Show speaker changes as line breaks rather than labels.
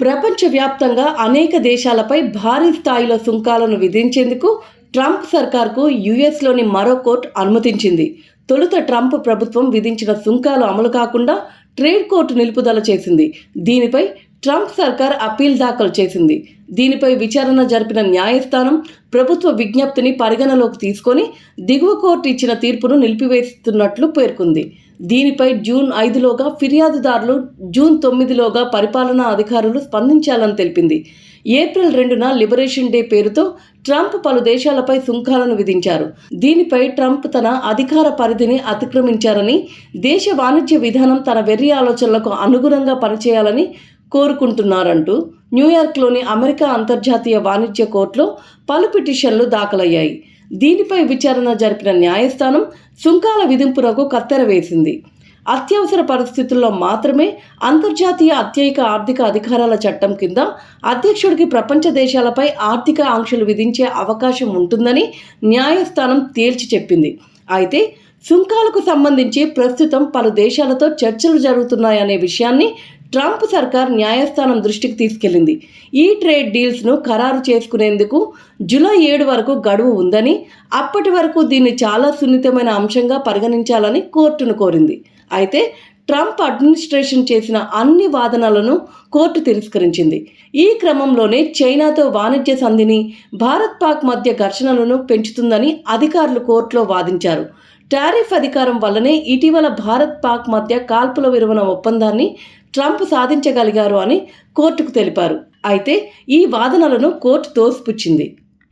ప్రపంచవ్యాప్తంగా అనేక దేశాలపై భారీ స్థాయిలో సుంకాలను విధించేందుకు ట్రంప్ సర్కార్కు యుఎస్లోని మరో కోర్టు అనుమతించింది. తొలుత ట్రంప్ ప్రభుత్వం విధించిన సుంకాలు అమలు కాకుండా ట్రేడ్ కోర్టు నిలుపుదల చేసింది. దీనిపై ట్రంప్ సర్కార్ అప్పీల్ దాఖలు చేసింది. దీనిపై విచారణ జరిపిన న్యాయస్థానం ప్రభుత్వ విజ్ఞప్తిని పరిగణలోకి తీసుకొని దిగువ కోర్టు ఇచ్చిన తీర్పును నిలిపివేస్తున్నట్లు పేర్కొంది. దీనిపై జూన్ 5లోగా ఫిర్యాదుదారులు, జూన్ 9లోగా పరిపాలనా అధికారులు స్పందించాలని తెలిపింది. ఏప్రిల్ 2న లిబరేషన్ డే పేరుతో ట్రంప్ పలు దేశాలపై సుంకాలను విధించారు. దీనిపై ట్రంప్ తన అధికార పరిధిని అతిక్రమించారని, దేశ వాణిజ్య విధానం తన వెర్రి ఆలోచనలకు అనుగుణంగా పనిచేయాలని కోరుకుంటున్నారంటూ న్యూయార్క్లోని అమెరికా అంతర్జాతీయ వాణిజ్య కోర్టులో పలు పిటిషన్లు దాఖలయ్యాయి. దీనిపై విచారణ జరిపిన న్యాయస్థానం సుంకాల విధింపునకు కత్తెర వేసింది. అత్యవసర పరిస్థితుల్లో మాత్రమే అంతర్జాతీయ అత్యయిక ఆర్థిక అధికారాల చట్టం కింద అధ్యక్షుడికి ప్రపంచ దేశాలపై ఆర్థిక ఆంక్షలు విధించే అవకాశం ఉంటుందని న్యాయస్థానం తేల్చి చెప్పింది. అయితే సుంకాలకు సంబంధించి ప్రస్తుతం పలు దేశాలతో చర్చలు జరుగుతున్నాయనే విషయాన్ని ట్రంప్ సర్కార్ న్యాయస్థానం దృష్టికి తీసుకెళ్లింది. ఈ ట్రేడ్ డీల్స్ను ఖరారు చేసుకునేందుకు జూలై 7 వరకు గడువు ఉందని, అప్పటి వరకు దీన్ని చాలా సున్నితమైన అంశంగా పరిగణించాలని కోర్టును కోరింది. అయితే ట్రంప్ అడ్మినిస్ట్రేషన్ చేసిన అన్ని వాదనలను కోర్టు తిరస్కరించింది. ఈ క్రమంలోనే చైనాతో వాణిజ్య సంధిని భారత్-పాక్ మధ్య ఘర్షణలను పెంచుతుందని అధికారులు కోర్టులో వాదించారు. టారిఫ్ అధికారం వల్లనే ఇటీవల భారత్-పాక్ మధ్య కాల్పుల విరమణ ఒప్పందాన్ని ట్రంప్ సాధించగలిగారు అని కోర్టుకు తెలిపారు. అయితే ఈ వాదనలను కోర్టు తోసిపుచ్చింది.